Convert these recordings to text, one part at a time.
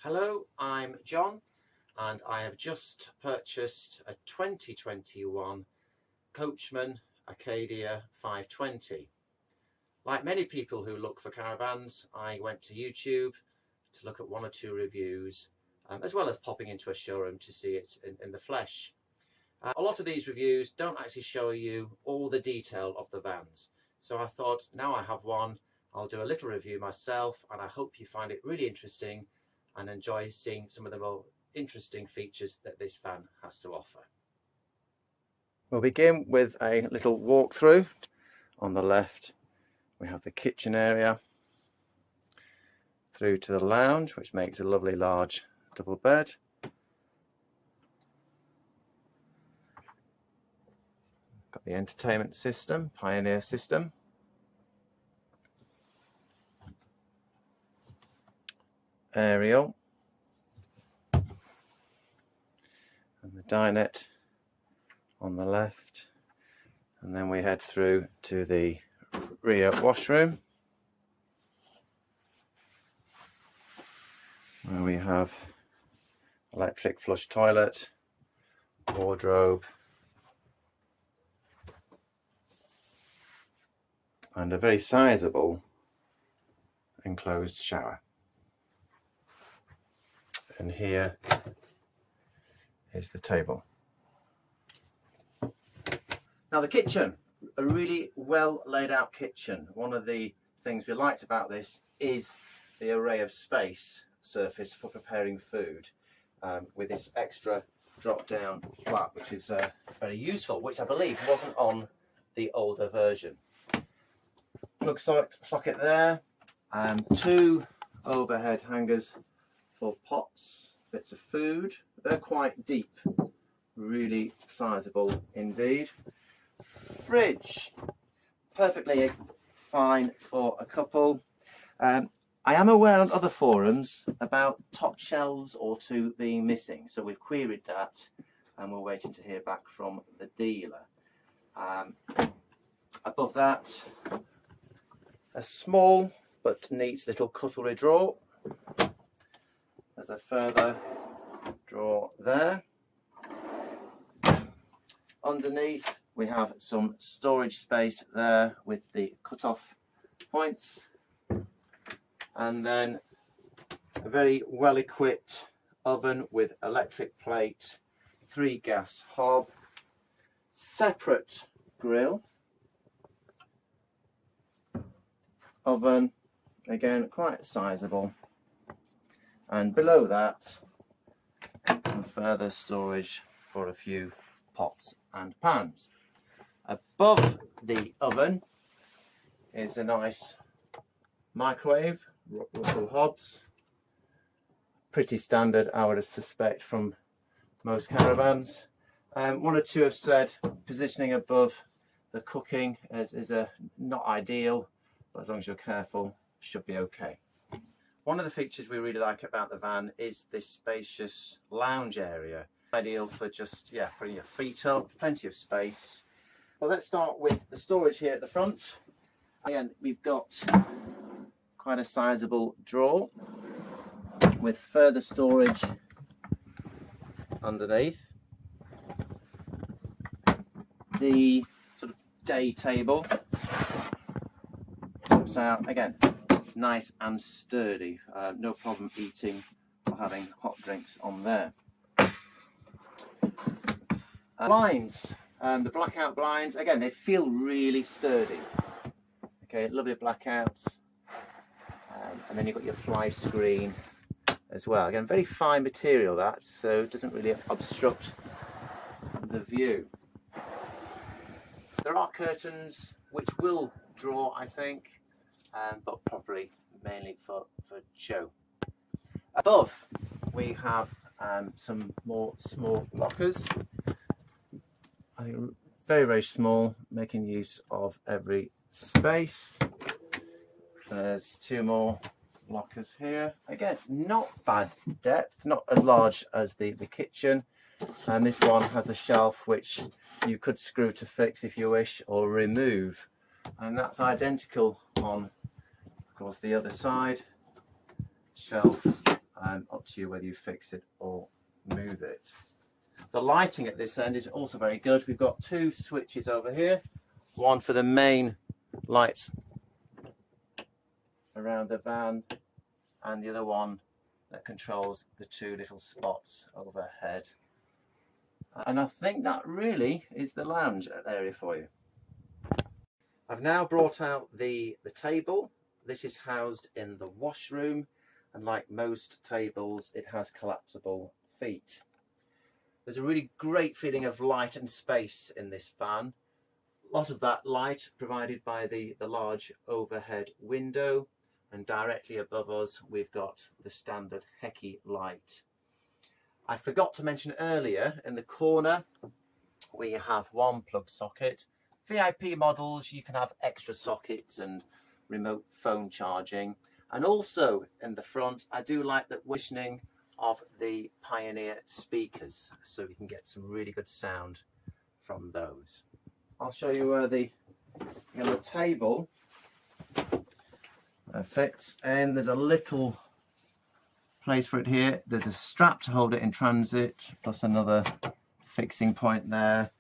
Hello, I'm John and I have just purchased a 2021 Coachman Acadia 520. Like many people who look for caravans, I went to YouTube to look at one or two reviews, as well as popping into a showroom to see it in the flesh. A lot of these reviews don't actually show you all the detail of the vans. So I thought, now I have one, I'll do a little review myself, and I hope you find it really interesting and enjoy seeing some of the more interesting features that this van has to offer. We'll begin with a little walkthrough. On the left we have the kitchen area, through to the lounge, which makes a lovely large double bed. Got the entertainment system, Pioneer system. Aerial, and the dinette on the left, and then we head through to the rear washroom, where we have electric flush toilet, wardrobe, and a very sizable enclosed shower. And here is the table. Now the kitchen, a really well laid out kitchen. One of the things we liked about this is the array of space surface for preparing food, with this extra drop down flap, which is very useful, which I believe wasn't on the older version. Plug socket there, and two overhead hangers for pots, bits of food. They're quite deep, really sizable indeed. Fridge, perfectly fine for a couple. I am aware on other forums about top shelves or two being missing, so we've queried that and we're waiting to hear back from the dealer. Above that, a small but neat little cutlery drawer. There's a further drawer there. Underneath we have some storage space there with the cut-off points, and then a very well equipped oven with electric plate, 3 gas hob, separate grill, oven, again quite sizable. And below that, some further storage for a few pots and pans. Above the oven is a nice microwave, Russell Hobbs. Pretty standard, I would suspect, from most caravans. One or two have said positioning above the cooking is not ideal, but as long as you're careful, should be okay. One of the features we really like about the van is this spacious lounge area. Ideal for just, putting your feet up, plenty of space. Well, let's start with the storage here at the front. Again, we've got quite a sizable drawer with further storage underneath. The sort of day table pops out, again, nice and sturdy, no problem eating or having hot drinks on there. Blinds, the blackout blinds, again, they feel really sturdy. Okay, lovely blackouts, and then you've got your fly screen as well. Again, very fine material that, so it doesn't really obstruct the view. There are curtains which will draw, I think, but properly mainly for show. Above we have some more small lockers. I think very small, making use of every space. There's 2 more lockers here. Again, not bad depth, not as large as the kitchen, and this one has a shelf which you could screw to fix if you wish, or remove, and that's identical on, of course, the other side. Shelf up to you whether you fix it or move it. The lighting at this end is also very good. We've got two switches over here, one for the main lights around the van and the other one that controls the two little spots overhead. And I think that really is the lounge area for you. I've now brought out the table. This is housed in the washroom, and like most tables, it has collapsible feet. There's a really great feeling of light and space in this van. A lot of that light provided by the large overhead window, and directly above us we've got the standard Heki light. I forgot to mention earlier, in the corner we have one plug socket. VIP models, you can have extra sockets and remote phone charging. And also in the front, I do like the positioning of the Pioneer speakers, so we can get some really good sound from those. I'll show you where the table fits, and there's a little place for it here. There's a strap to hold it in transit, plus another fixing point there,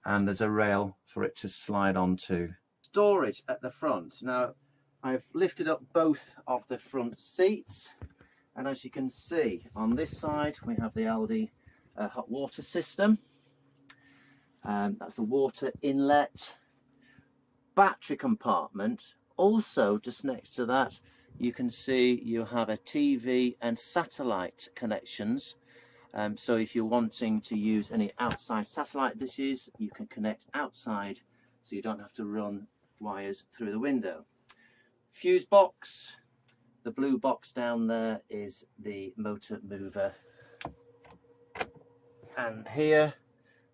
and there's a rail for it to slide onto. Storage at the front. Now I've lifted up both of the front seats, and as you can see on this side we have the Aldi hot water system. That's the water inlet. Battery compartment. Also just next to that you can see you have a TV and satellite connections. So if you're wanting to use any outside satellite dishes, you can connect outside, so you don't have to run wires through the window. Fuse box. The blue box down there is the motor mover, and here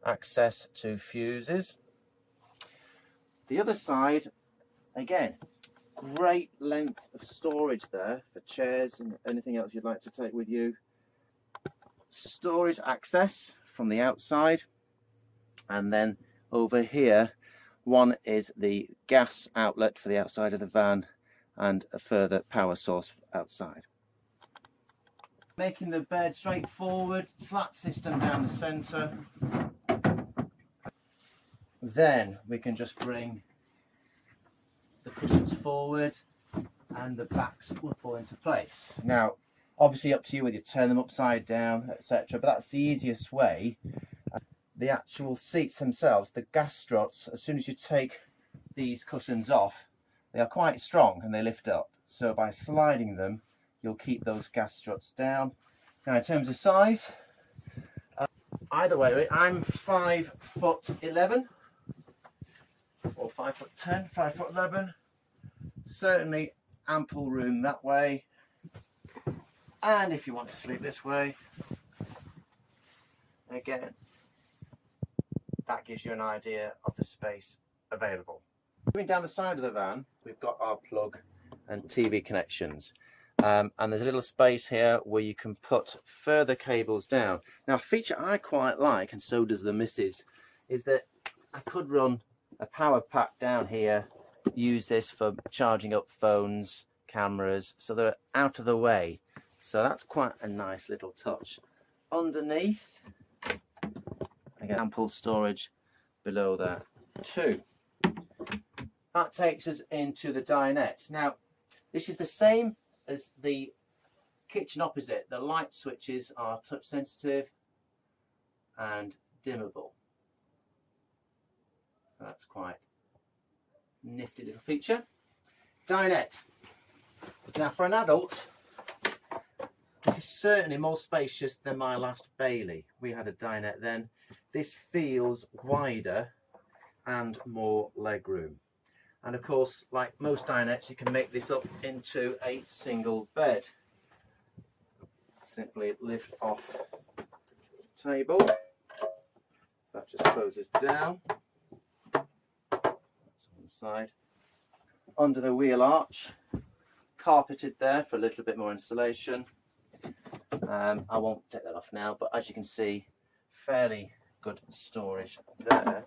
access to fuses. The other side, again, great length of storage there for chairs and anything else you'd like to take with you. Storage access from the outside, and then over here one is the gas outlet for the outside of the van and a further power source outside. Making the bed straightforward, slat system down the centre. Then we can just bring the cushions forward and the backs will fall into place. Now obviously up to you whether you turn them upside down, etc., but that's the easiest way. The actual seats themselves, the gas struts, as soon as you take these cushions off, they are quite strong and they lift up. So by sliding them, you'll keep those gas struts down. Now in terms of size, either way, I'm 5'11" or 5'10", 5'11". Certainly ample room that way. And if you want to sleep this way, again, that gives you an idea of the space available. Moving down the side of the van, we've got our plug and TV connections. And there's a little space here where you can put further cables down. Now, a feature I quite like, and so does the missus, is that I could run a power pack down here, use this for charging up phones, cameras, so they're out of the way. So that's quite a nice little touch. Underneath, again, ample storage below there too. That takes us into the dinette. Now, this is the same as the kitchen opposite. The light switches are touch sensitive and dimmable. So that's quite a nifty little feature. Dinette. Now for an adult, this is certainly more spacious than my last Bailey. We had a dinette then. This feels wider and more legroom. And of course, like most dinettes, you can make this up into a single bed. Simply lift off the table. That just closes down. That's on the side. Under the wheel arch, carpeted there for a little bit more insulation. I won't take that off now, but as you can see, fairly good storage there.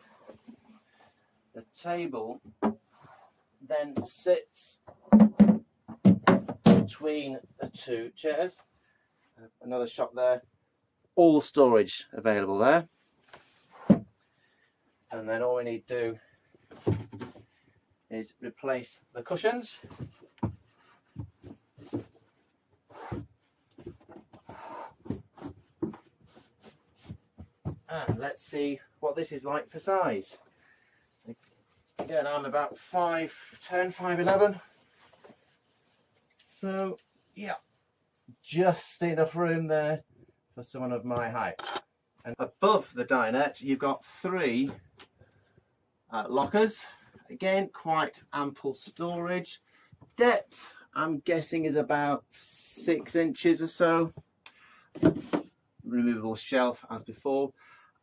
The table then sits between the two chairs, another shop there. All storage available there. And then all we need to do is replace the cushions. And let's see what this is like for size. Again, I'm about 5'10", 5'11". So, yeah, just enough room there for someone of my height. And above the dinette, you've got 3 lockers. Again, quite ample storage. Depth, I'm guessing, is about 6 inches or so. Removable shelf as before.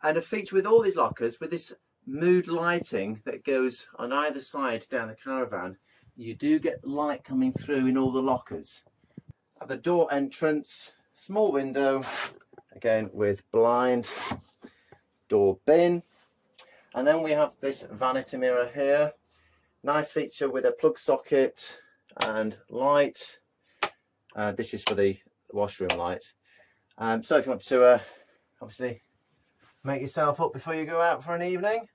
And a feature with all these lockers, with this mood lighting that goes on either side down the caravan, you do get light coming through in all the lockers. At the door entrance, small window, again with blind, door bin. And then we have this vanity mirror here. Nice feature with a plug socket and light. This is for the washroom light. So if you want to obviously make yourself up before you go out for an evening,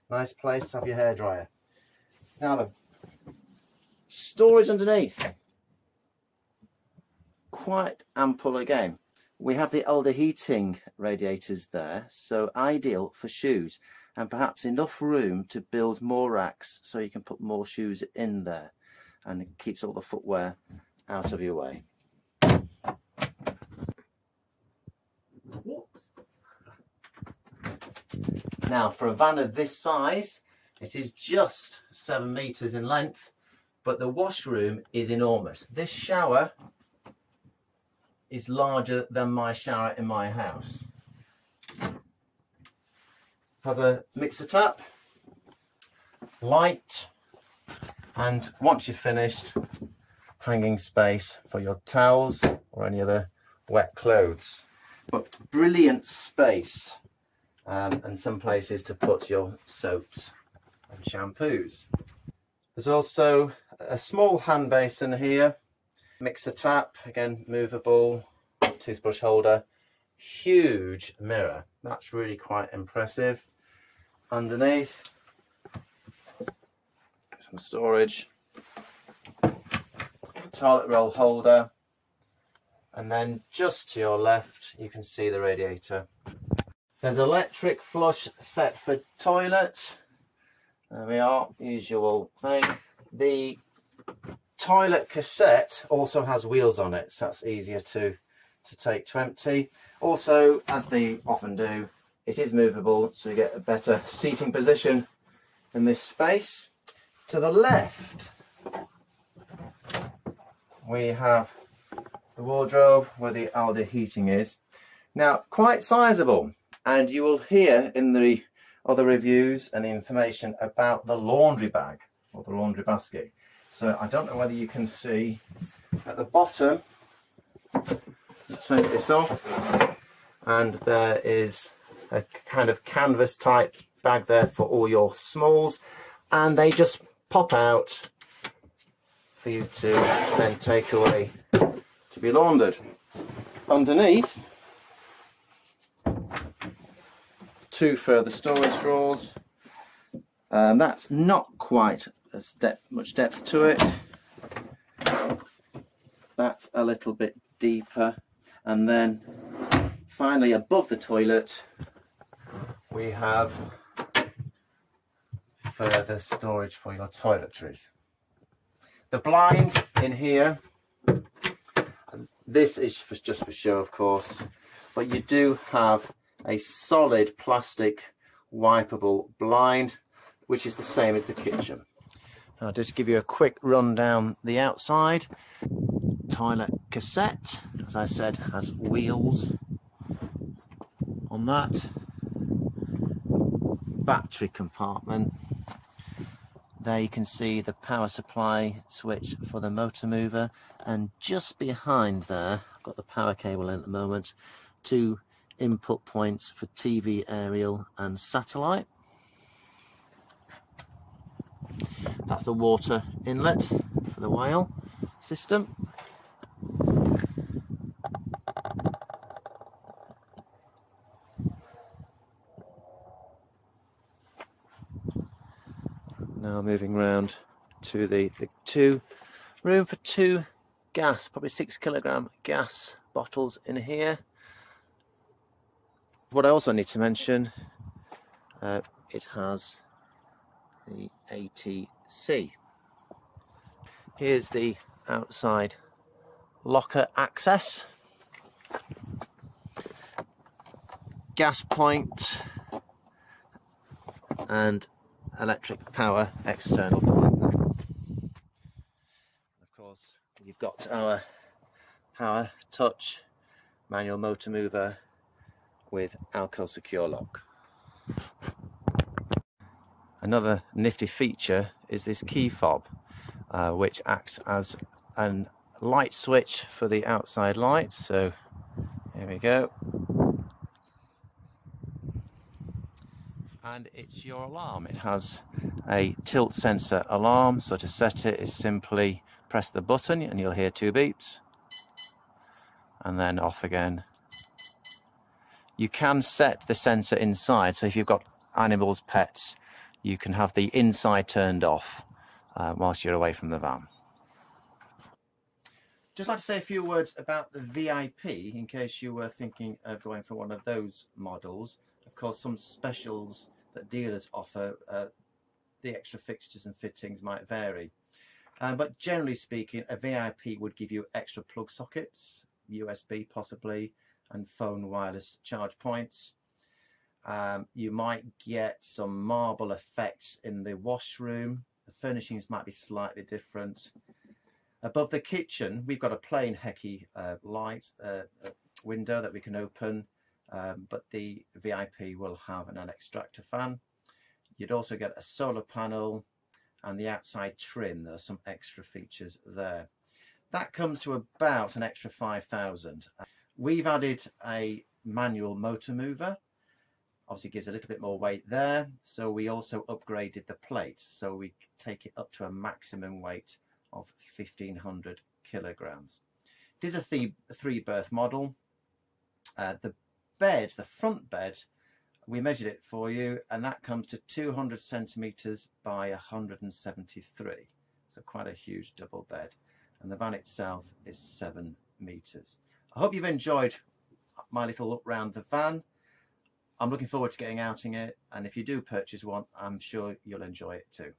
nice place to have your hairdryer. Now the storage underneath, quite ample again. We have the older heating radiators there, so ideal for shoes, and perhaps enough room to build more racks so you can put more shoes in there, and it keeps all the footwear out of your way. Now for a van of this size, it is just 7 meters in length, but the washroom is enormous. This shower is larger than my shower in my house. Has a mixer tap, light, and once you're finished, hanging space for your towels or any other wet clothes. But brilliant space. And some places to put your soaps and shampoos. There's also a small hand basin here, mixer tap, again movable, toothbrush holder, huge mirror. That's really quite impressive. Underneath, some storage, toilet roll holder, and then just to your left you can see the radiator. There's electric flush Thetford toilet. There we are, usual thing. The toilet cassette also has wheels on it, so that's easier to take to empty. Also, as they often do, it is movable, so you get a better seating position in this space. To the left, we have the wardrobe where the Alder heating is. Now, quite sizable. And you will hear in the other reviews and the information about the laundry bag or the laundry basket. So I don't know whether you can see at the bottom, take this off, and there is a kind of canvas type bag there for all your smalls, and they just pop out for you to then take away to be laundered. Underneath, 2 further storage drawers. That's not quite as much depth to it. That's a little bit deeper. And then finally above the toilet we have further storage for your toiletries. The blind in here, this is just for show of course, but you do have a solid plastic wipeable blind, which is the same as the kitchen. I'll just give you a quick run down the outside. Toilet cassette, as I said, has wheels on that. Battery compartment. There you can see the power supply switch for the motor mover, and just behind there, I've got the power cable in at the moment, 2 input points for TV, aerial and satellite. That's the water inlet for the whale system. Now moving round to the room for 2 gas, probably 6 kilogram gas bottles in here. What I also need to mention, it has the ATC. Here's the outside locker access, gas point and electric power external point. Of course, you've got our power touch manual motor mover with Alco secure lock. Another nifty feature is this key fob, which acts as a light switch for the outside light. So here we go. And it's your alarm. It has a tilt sensor alarm, so to set it is simply press the button and you'll hear 2 beeps and then off again. You can set the sensor inside, so if you've got animals, pets, you can have the inside turned off whilst you're away from the van. Just like to say a few words about the VIP in case you were thinking of going for one of those models. Of course, some specials that dealers offer, the extra fixtures and fittings might vary. But generally speaking, a VIP would give you extra plug sockets, USB possibly, and phone wireless charge points. You might get some marble effects in the washroom. The furnishings might be slightly different. Above the kitchen, we've got a plain Hecky light window that we can open, but the VIP will have an extractor fan. You'd also get a solar panel and the outside trim. There are some extra features there. That comes to about an extra 5,000. We've added a manual motor mover. Obviously gives a little bit more weight there. So we also upgraded the plate. So we take it up to a maximum weight of 1,500 kilograms. It is a 3-berth model. The bed, the front bed, we measured it for you, and that comes to 200 centimeters by 173. So quite a huge double bed. And the van itself is 7 meters. I hope you've enjoyed my little look round the van. I'm looking forward to getting out in it, and if you do purchase one, I'm sure you'll enjoy it too.